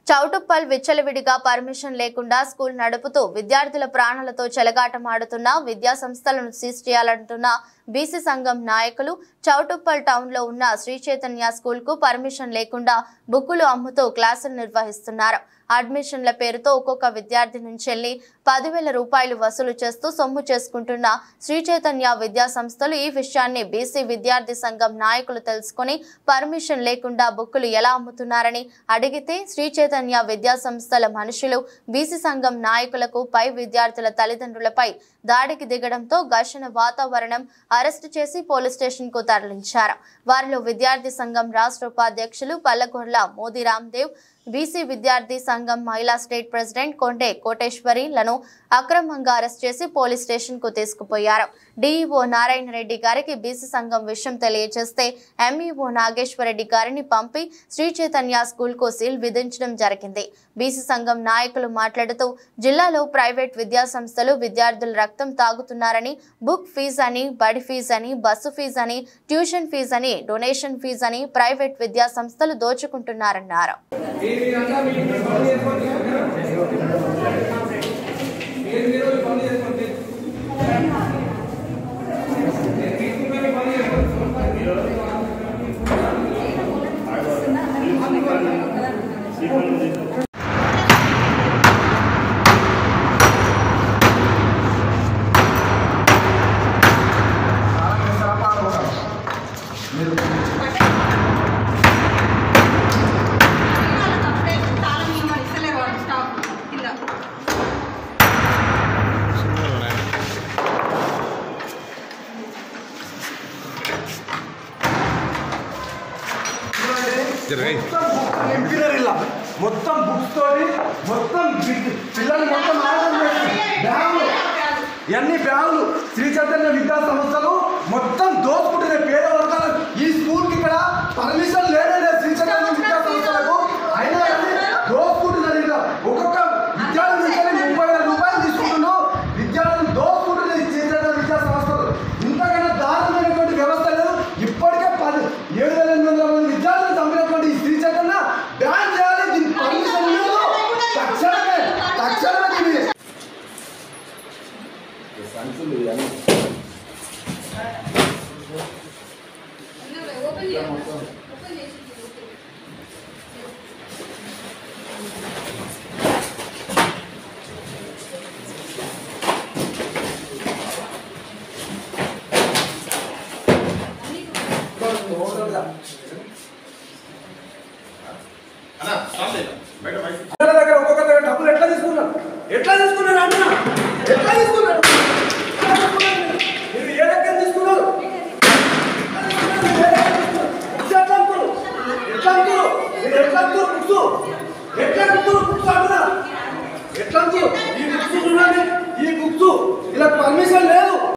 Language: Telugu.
చౌటుప్పల్ విచ్చలవిడిగా పర్మిషన్ లేకుండా స్కూల్ నడుపుతూ విద్యార్థుల ప్రాణాలతో చెలగాటమాడుతున్న విద్యా సంస్థలను సీజ్ చేయాలంటున్న బీసీ సంఘం నాయకులు చౌటుప్పల్ టౌన్ లో ఉన్న శ్రీ చైతన్య స్కూల్ కు పర్మిషన్ లేకుండా బుక్కులు అమ్ముతూ క్లాసులు నిర్వహిస్తున్నారు. అడ్మిషన్ల పేరుతో ఒక్కొక్క విద్యార్థి నుంచి 10,000 రూపాయలు వసూలు చేస్తూ సొమ్ము చేసుకుంటున్న శ్రీ చైతన్య విద్యా సంస్థలు ఈ విషయాన్ని బీసీ విద్యార్థి సంఘం నాయకులు తెలుసుకుని పర్మిషన్ లేకుండా బుక్కులు ఎలా అమ్ముతున్నారని అడిగితే శ్రీ చైతన్య విద్యా సంస్థల మనుషులు బీసీ సంఘం నాయకులకు పై విద్యార్థుల తల్లిదండ్రులపై దాడికి దిగడంతో ఘర్షణ వాతావరణం అరెస్టు చేసి పోలీస్ స్టేషన్ కు తరలించారు. వారిలో విద్యార్థి సంఘం రాష్ట్ర ఉపాధ్యక్షులు పల్లగొర్ల మోదీ రామ్దేవ్, బీసీ విద్యార్థి సంఘం మహిళా స్టేట్ ప్రెసిడెంట్ కొండే కోటేశ్వరిలను అక్రమంగా అరెస్ట్ చేసి పోలీస్ స్టేషన్ కు తీసుకుపోయారు. డీఈఓ నారాయణ రెడ్డి గారికి బీసీ సంఘం విషయం తెలియజేస్తే ఎంఈఓ నాగేశ్వరరెడ్డి గారిని పంపి శ్రీ చైతన్య స్కూల్ కు సీల్ విధించడం జరిగింది. బీసీ సంఘం నాయకులు మాట్లాడుతూ జిల్లాలో ప్రైవేట్ విద్యా సంస్థలు విద్యార్థుల రక్తం తాగుతున్నారని బుక్ ఫీజు అని, బడి ఫీజు అని, బస్సు ఫీజు అని, ట్యూషన్ ఫీజు అని, డొనేషన్ ఫీజు అని ప్రైవేట్ విద్యా సంస్థలు దోచుకుంటున్నారన్నారు. మొత్తం బుక్స్ తోటి మొత్తం పిల్లలు మొత్తం బ్యాగులు ఇవన్నీ బ్యాగులు శ్రీ చైతన్య విద్యా సంస్థలు మొత్తం దోచుకుంటున్నాయి పేద వర్గాలు. ఈ స్కూల్కి ఇక్కడ పర్మిషన్ లేదండి శ్రీ చైతన్య విద్యా సంస్థలకు, అయినా దోచుకుంటున్నారు. ఇలా ఒక్కొక్క విద్యార్థి నుంచి 30,000 రూపాయలు తీసుకుంటున్నాం. విద్యార్థులు దోచుకుంటున్నాయి శ్రీ చైతన్య విద్యా సంస్థలు. ఇంతకన్నా దారుణమైనటువంటి వ్యవస్థ లేదు. ఇప్పటికే 7,800 మంది విద్యార్థులు చంపినటువంటి ఈ శ్రీ చైతన్య బ్యాన్ చేయాలి. దీనికి పర్మిషన్ లేదు. తక్షణమే దీన్ని దగ్గర ఒక్కొక్క డబ్బులు ఎట్లా తీసుకున్నారు అన్న, ఎట్లా తీసుకున్నారు?